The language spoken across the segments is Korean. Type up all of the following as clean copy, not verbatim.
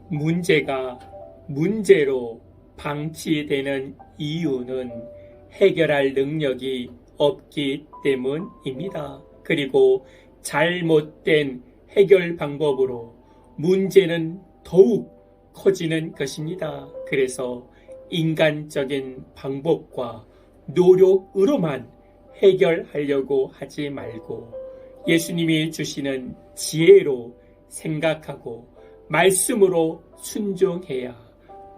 문제가 문제로 방치되는 이유는 해결할 능력이 없기 때문입니다. 그리고 잘못된 해결 방법으로 문제는 더욱 커지는 것입니다. 그래서 인간적인 방법과 노력으로만 해결하려고 하지 말고 예수님이 주시는 지혜로 생각하고 말씀으로 순종해야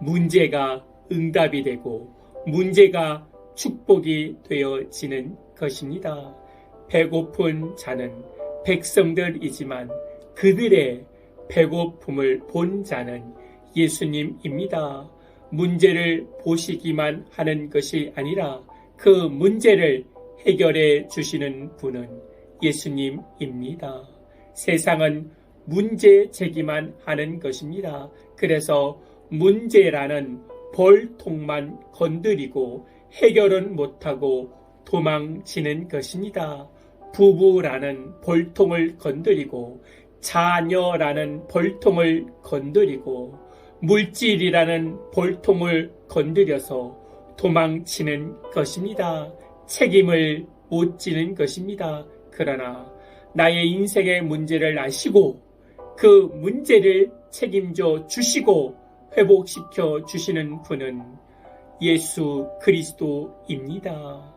문제가 응답이 되고 문제가 축복이 되어지는 것입니다. 배고픈 자는 백성들이지만 그들의 배고픔을 본 자는 예수님입니다. 문제를 보시기만 하는 것이 아니라 그 문제를 해결해 주시는 분은 예수님입니다. 세상은 문제 제기만 하는 것입니다. 그래서 문제라는 벌통만 건드리고 해결은 못하고 도망치는 것입니다. 부부라는 벌통을 건드리고 자녀라는 벌통을 건드리고 물질이라는 벌통을 건드려서 도망치는 것입니다. 책임을 못 지는 것입니다. 그러나 나의 인생의 문제를 아시고 그 문제를 책임져 주시고 회복시켜 주시는 분은 예수 그리스도입니다.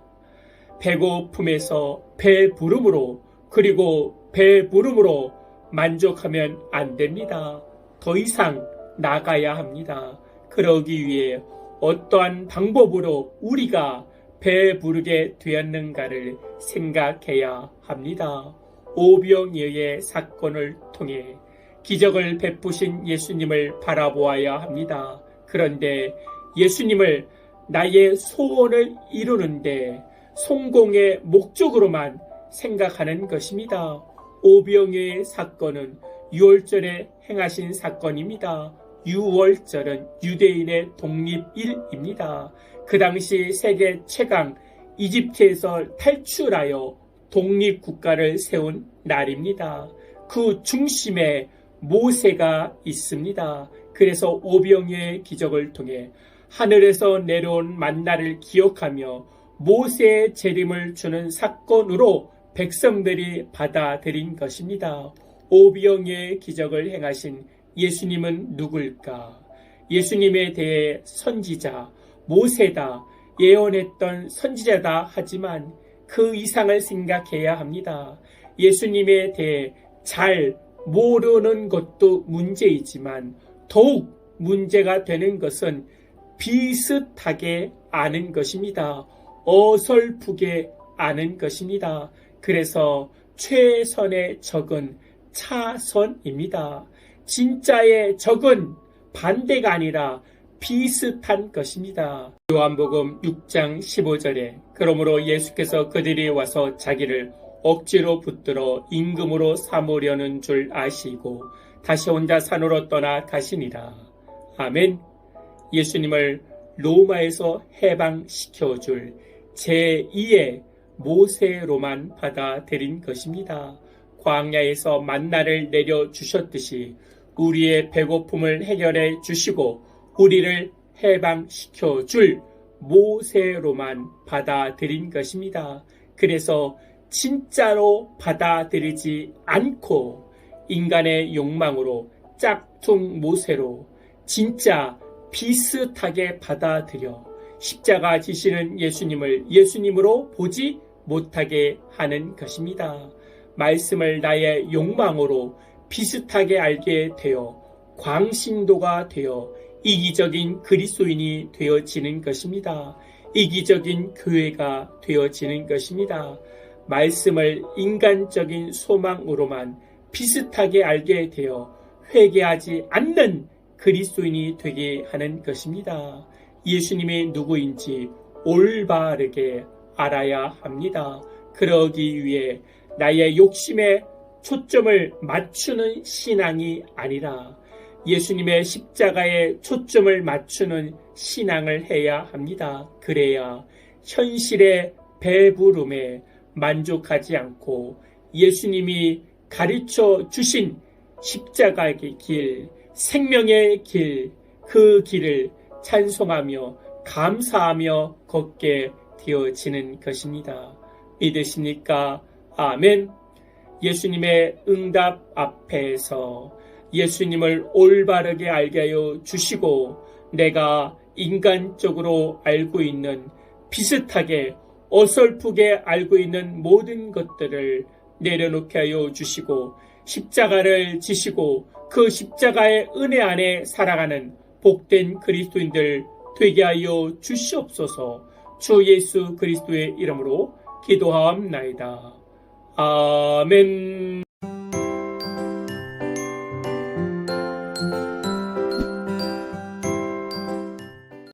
배고픔에서 배부름으로 그리고 배부름으로 만족하면 안 됩니다. 더 이상 나가야 합니다. 그러기 위해 어떠한 방법으로 우리가 배부르게 되었는가를 생각해야 합니다. 오병이어의 사건을 통해 기적을 베푸신 예수님을 바라보아야 합니다. 그런데 예수님을 나의 소원을 이루는데 성공의 목적으로만 생각하는 것입니다. 오병이어의 사건은 유월절에 행하신 사건입니다. 유월절은 유대인의 독립일입니다. 그 당시 세계 최강 이집트에서 탈출하여 독립국가를 세운 날입니다. 그 중심에 모세가 있습니다. 그래서 오병이어의 기적을 통해 하늘에서 내려온 만나를 기억하며 모세의 재림을 주는 사건으로 백성들이 받아들인 것입니다. 오병이어의 기적을 행하신 예수님은 누굴까? 예수님에 대해 선지자, 모세다, 예언했던 선지자다 하지만 그 이상을 생각해야 합니다. 예수님에 대해 잘 모르는 것도 문제이지만 더욱 문제가 되는 것은 비슷하게 아는 것입니다. 어설프게 아는 것입니다. 그래서 최선의 적은 차선입니다. 진짜의 적은 반대가 아니라 비슷한 것입니다. 요한복음 6장 15절에 그러므로 예수께서 그들이 와서 자기를 억지로 붙들어 임금으로 삼으려는 줄 아시고 다시 혼자 산으로 떠나 가시니라. 아멘. 예수님을 로마에서 해방시켜줄 제2의 모세로만 받아들인 것입니다. 광야에서 만나를 내려주셨듯이 우리의 배고픔을 해결해 주시고 우리를 해방시켜 줄 모세로만 받아들인 것입니다. 그래서 진짜로 받아들이지 않고 인간의 욕망으로 짝퉁 모세로 진짜 비슷하게 받아들여 십자가 지시는 예수님을 예수님으로 보지 못하게 하는 것입니다. 말씀을 나의 욕망으로 비슷하게 알게 되어 광신도가 되어 이기적인 그리스도인이 되어지는 것입니다. 이기적인 교회가 되어지는 것입니다. 말씀을 인간적인 소망으로만 비슷하게 알게 되어 회개하지 않는 그리스도인이 되게 하는 것입니다. 예수님이 누구인지 올바르게 알아야 합니다. 그러기 위해 나의 욕심에 초점을 맞추는 신앙이 아니라 예수님의 십자가에 초점을 맞추는 신앙을 해야 합니다. 그래야 현실의 배부름에 만족하지 않고 예수님이 가르쳐 주신 십자가의 길, 생명의 길, 그 길을 찬송하며 감사하며 걷게 되어지는 것입니다. 믿으십니까? 아멘. 예수님의 응답 앞에서 예수님을 올바르게 알게 하여 주시고 내가 인간적으로 알고 있는 비슷하게 어설프게 알고 있는 모든 것들을 내려놓게 하여 주시고 십자가를 지시고 그 십자가의 은혜 안에 살아가는 복된 그리스도인들 되게 하여 주시옵소서. 주 예수 그리스도의 이름으로 기도하옵나이다. 아멘.